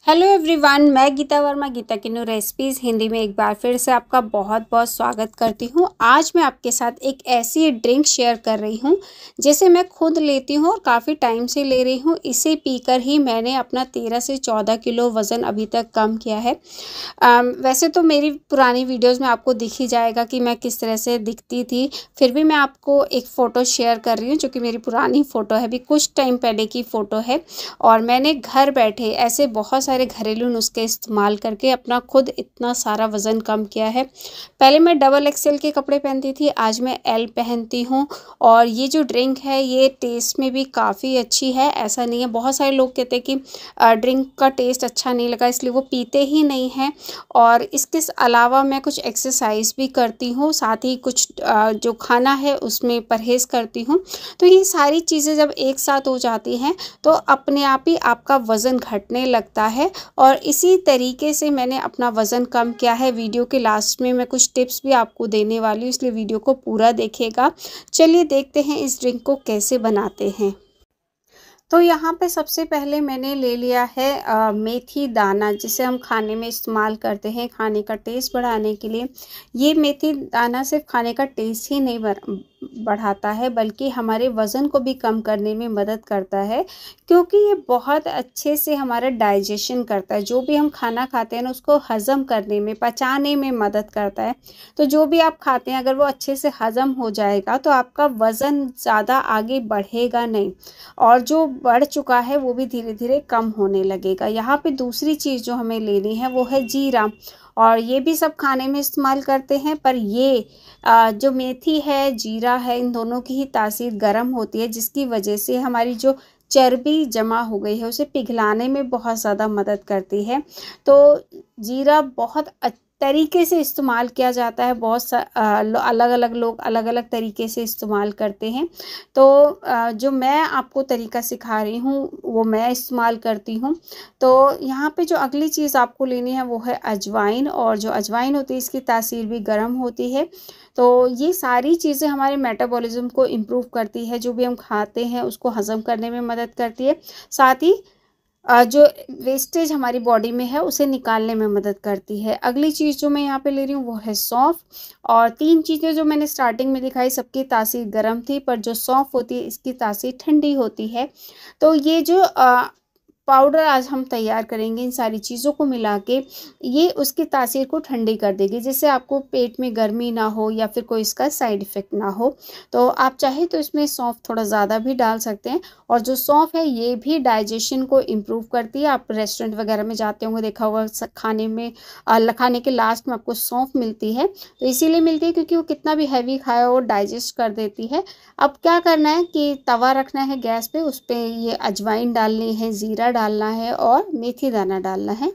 Hello everyone, मैं गीता वर्मा गीता किन्नू recipes Hindi में एक बार फिर से आपका बहुत बहुत स्वागत करती हूँ। आज मैं आपके साथ एक ऐसी ड्रिंक शेयर कर रही हूँ जिसे मैं खुद लेती हूँ और काफ़ी टाइम से ले रही हूँ। इसे पीकर ही मैंने अपना 13 से 14 किलो वज़न अभी तक कम किया है। वैसे तो मेरी पुरानी वीडियोज़ में आपको दिख ही जाएगा कि मैं किस तरह से दिखती थी, फिर भी मैं आपको एक फ़ोटो शेयर कर रही हूँ जो कि मेरी पुरानी फ़ोटो है, अभी कुछ टाइम पहले की फ़ोटो है। और मैंने घर बैठे ऐसे बहुत सारे घरेलू नुस्खे इस्तेमाल करके अपना खुद इतना सारा वज़न कम किया है। पहले मैं डबल एक्सेल के कपड़े पहनती थी, आज मैं एल पहनती हूँ। और ये जो ड्रिंक है ये टेस्ट में भी काफ़ी अच्छी है। ऐसा नहीं है, बहुत सारे लोग कहते हैं कि ड्रिंक का टेस्ट अच्छा नहीं लगा इसलिए वो पीते ही नहीं हैं। और इसके अलावा मैं कुछ एक्सरसाइज भी करती हूँ, साथ ही कुछ जो खाना है उसमें परहेज़ करती हूँ। तो ये सारी चीज़ें जब एक साथ हो जाती हैं तो अपने आप ही आपका वज़न घटने लगता है। और इसी तरीके से मैंने अपना वज़न कम किया है। वीडियो के लास्ट में मैं कुछ टिप्स भी आपको देने वाली हूँ, इसलिए वीडियो को पूरा देखिएगा। चलिए देखते हैं इस ड्रिंक को कैसे बनाते हैं। तो यहाँ पे सबसे पहले मैंने ले लिया है मेथी दाना, जिसे हम खाने में इस्तेमाल करते हैं खाने का टेस्ट बढ़ाने के लिए। ये मेथी दाना सिर्फ खाने का टेस्ट ही नहीं बढ़ाता है बल्कि हमारे वज़न को भी कम करने में मदद करता है, क्योंकि ये बहुत अच्छे से हमारा डाइजेशन करता है। जो भी हम खाना खाते हैं ना उसको हज़म करने में, पचाने में मदद करता है। तो जो भी आप खाते हैं अगर वो अच्छे से हज़म हो जाएगा तो आपका वज़न ज़्यादा आगे बढ़ेगा नहीं, और जो बढ़ चुका है वो भी धीरे धीरे कम होने लगेगा। यहाँ पे दूसरी चीज़ जो हमें लेनी है वो है जीरा, और ये भी सब खाने में इस्तेमाल करते हैं, पर ये जो मेथी है, जीरा है, इन दोनों की ही तासीर गर्म होती है, जिसकी वजह से हमारी जो चर्बी जमा हो गई है उसे पिघलाने में बहुत ज़्यादा मदद करती है। तो जीरा बहुत तरीके से इस्तेमाल किया जाता है, बहुत अलग अलग लोग अलग अलग तरीके से इस्तेमाल करते हैं। तो जो मैं आपको तरीका सिखा रही हूँ वो मैं इस्तेमाल करती हूँ। तो यहाँ पे जो अगली चीज़ आपको लेनी है वो है अजवाइन, और जो अजवाइन होती है इसकी तासीर भी गर्म होती है। तो ये सारी चीज़ें हमारे मेटाबॉलिज्म को इम्प्रूव करती है, जो भी हम खाते हैं उसको हज़म करने में मदद करती है, साथ ही जो वेस्टेज हमारी बॉडी में है उसे निकालने में मदद करती है। अगली चीज़ जो मैं यहाँ पे ले रही हूँ वो है सौंफ। और तीन चीज़ें जो मैंने स्टार्टिंग में दिखाई सबकी तासीर गर्म थी, पर जो सौंफ होती है इसकी तासीर ठंडी होती है। तो ये जो पाउडर आज हम तैयार करेंगे इन सारी चीज़ों को मिला के, ये उसकी तासीर को ठंडी कर देगी, जिससे आपको पेट में गर्मी ना हो या फिर कोई इसका साइड इफ़ेक्ट ना हो। तो आप चाहे तो इसमें सौंफ थोड़ा ज़्यादा भी डाल सकते हैं। और जो सौंफ है ये भी डाइजेशन को इम्प्रूव करती है। आप रेस्टोरेंट वगैरह में जाते होंगे, देखा होगा खाने में खाने के लास्ट में आपको सौंफ मिलती है, तो इसीलिए मिलती है क्योंकि वो कितना भी हैवी खाया वो डाइजेस्ट कर देती है। अब क्या करना है कि तवा रखना है गैस पे, उस पर ये अजवाइन डालनी है, ज़ीरा डालना है और मेथी दाना डालना है।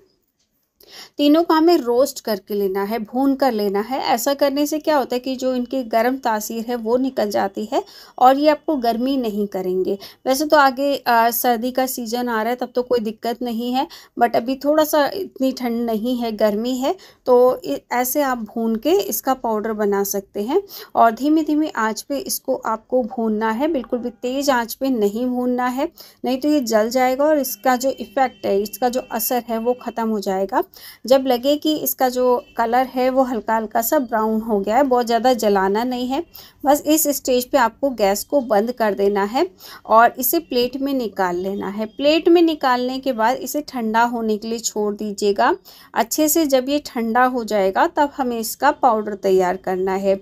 तीनों को हमें रोस्ट करके लेना है, भून कर लेना है। ऐसा करने से क्या होता है कि जो इनकी गर्म तासीर है वो निकल जाती है और ये आपको गर्मी नहीं करेंगे। वैसे तो आगे सर्दी का सीज़न आ रहा है तब तो कोई दिक्कत नहीं है, बट अभी थोड़ा सा इतनी ठंड नहीं है, गर्मी है, तो ऐसे आप भून के इसका पाउडर बना सकते हैं। और धीमी धीमी आँच पे इसको आपको भूनना है, बिल्कुल भी तेज़ आँच पे नहीं भूनना है, नहीं तो ये जल जाएगा और इसका जो इफ़ेक्ट है, इसका जो असर है वो ख़त्म हो जाएगा। जब लगे कि इसका जो कलर है वो हल्का हल्का सा ब्राउन हो गया है, बहुत ज़्यादा जलाना नहीं है, बस इस स्टेज पे आपको गैस को बंद कर देना है और इसे प्लेट में निकाल लेना है। प्लेट में निकालने के बाद इसे ठंडा होने के लिए छोड़ दीजिएगा अच्छे से। जब ये ठंडा हो जाएगा तब हमें इसका पाउडर तैयार करना है।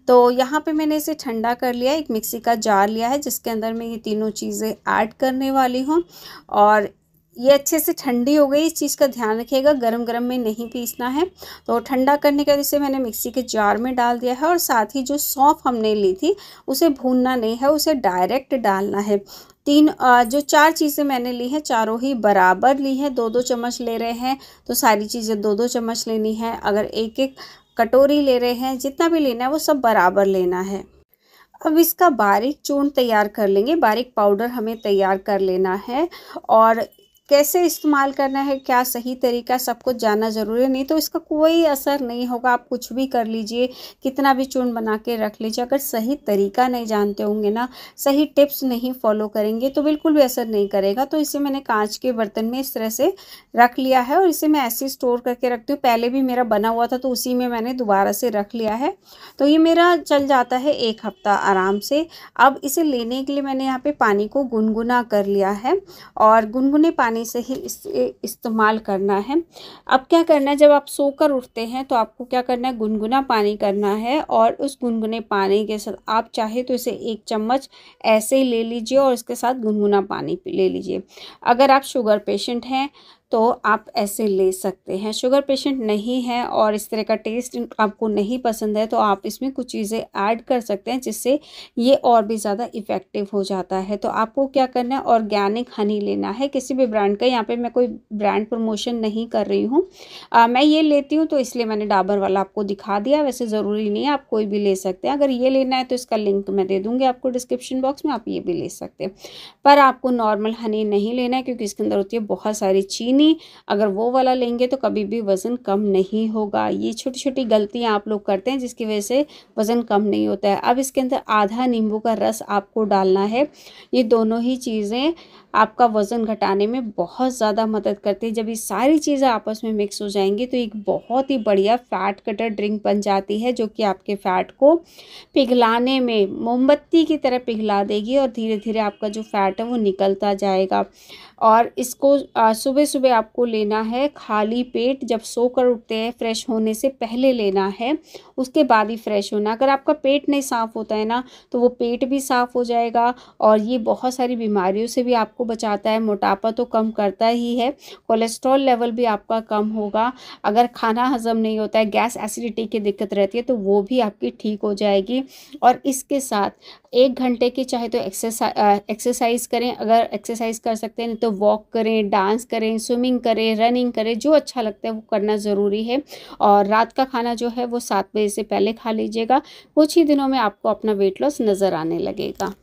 तो यहाँ पे मैंने इसे ठंडा कर लिया, एक मिक्सी का जार लिया है जिसके अंदर मैं ये तीनों चीज़ें ऐड करने वाली हूँ। और ये अच्छे से ठंडी हो गई, इस चीज़ का ध्यान रखिएगा, गरम गरम में नहीं पीसना है। तो ठंडा करने के बाद इसे मैंने मिक्सी के जार में डाल दिया है, और साथ ही जो सौंफ हमने ली थी उसे भूनना नहीं है, उसे डायरेक्ट डालना है। जो चार चीज़ें मैंने ली हैं चारों ही बराबर ली हैं, 2-2 चम्मच ले रहे हैं तो सारी चीज़ें 2-2 चम्मच लेनी है। अगर एक एक कटोरी ले रहे हैं, जितना भी लेना है वो सब बराबर लेना है। अब इसका बारीक चूर्ण तैयार कर लेंगे, बारीक पाउडर हमें तैयार कर लेना है। और कैसे इस्तेमाल करना है, क्या सही तरीका, सब कुछ जानना ज़रूरी है, नहीं तो इसका कोई असर नहीं होगा। आप कुछ भी कर लीजिए, कितना भी चूर्ण बना के रख लीजिए, अगर सही तरीका नहीं जानते होंगे ना, सही टिप्स नहीं फॉलो करेंगे तो बिल्कुल भी असर नहीं करेगा। तो इसे मैंने कांच के बर्तन में इस तरह से रख लिया है और इसे मैं ऐसे स्टोर करके रखती हूँ। पहले भी मेरा बना हुआ था तो उसी में मैंने दोबारा से रख लिया है, तो ये मेरा चल जाता है 1 हफ्ता आराम से। अब इसे लेने के लिए मैंने यहाँ पे पानी को गुनगुना कर लिया है और गुनगुने पानी से ही इसे इस्तेमाल करना है। अब क्या करना है, जब आप सोकर उठते हैं तो आपको क्या करना है, गुनगुना पानी करना है और उस गुनगुने पानी के साथ आप चाहे तो इसे 1 चम्मच ऐसे ही ले लीजिए और इसके साथ गुनगुना पानी ले लीजिए। अगर आप शुगर पेशेंट हैं तो आप ऐसे ले सकते हैं, शुगर पेशेंट नहीं है और इस तरह का टेस्ट आपको नहीं पसंद है तो आप इसमें कुछ चीज़ें ऐड कर सकते हैं जिससे ये और भी ज़्यादा इफ़ेक्टिव हो जाता है। तो आपको क्या करना है, ऑर्गेनिक हनी लेना है, किसी भी ब्रांड का। यहाँ पे मैं कोई ब्रांड प्रमोशन नहीं कर रही हूँ, मैं ये लेती हूँ तो इसलिए मैंने डाबर वाला आपको दिखा दिया। वैसे ज़रूरी नहीं है, आप कोई भी ले सकते हैं। अगर ये लेना है तो इसका लिंक मैं दे दूँगी आपको डिस्क्रिप्शन बॉक्स में, आप ये भी ले सकते हैं। पर आपको नॉर्मल हनी नहीं लेना है क्योंकि इसके अंदर होती है बहुत सारी चीनी। अगर वो वाला लेंगे तो कभी भी वज़न कम नहीं होगा। ये छोटी छोटी गलतियां आप लोग करते हैं जिसकी वजह से वज़न कम नहीं होता है। अब इसके अंदर आधा नींबू का रस आपको डालना है। ये दोनों ही चीज़ें आपका वज़न घटाने में बहुत ज़्यादा मदद करती है। जब ये सारी चीज़ें आपस में मिक्स हो जाएंगी तो एक बहुत ही बढ़िया फ़ैट कटर ड्रिंक बन जाती है जो कि आपके फ़ैट को पिघलाने में मोमबत्ती की तरह पिघला देगी और धीरे धीरे आपका जो फ़ैट है वो निकलता जाएगा। और इसको सुबह सुबह आपको लेना है खाली पेट, जब सोकर उठते हैं फ्रेश होने से पहले लेना है, उसके बाद ही फ्रेश होना। अगर आपका पेट नहीं साफ़ होता है ना तो वो पेट भी साफ़ हो जाएगा और ये बहुत सारी बीमारियों से भी आपको बचाता है। मोटापा तो कम करता ही है, कोलेस्ट्रॉल लेवल भी आपका कम होगा। अगर खाना हजम नहीं होता है, गैस एसिडिटी की दिक्कत रहती है तो वो भी आपकी ठीक हो जाएगी। और इसके साथ 1 घंटे की चाहे तो एक्सरसाइज करें, अगर एक्सरसाइज कर सकते हैं, नहीं तो वॉक करें, डांस करें, स्विमिंग करें, रनिंग करें, जो अच्छा लगता है वो करना ज़रूरी है। और रात का खाना जो है वो 7 बजे से पहले खा लीजिएगा। कुछ ही दिनों में आपको अपना वेट लॉस नज़र आने लगेगा।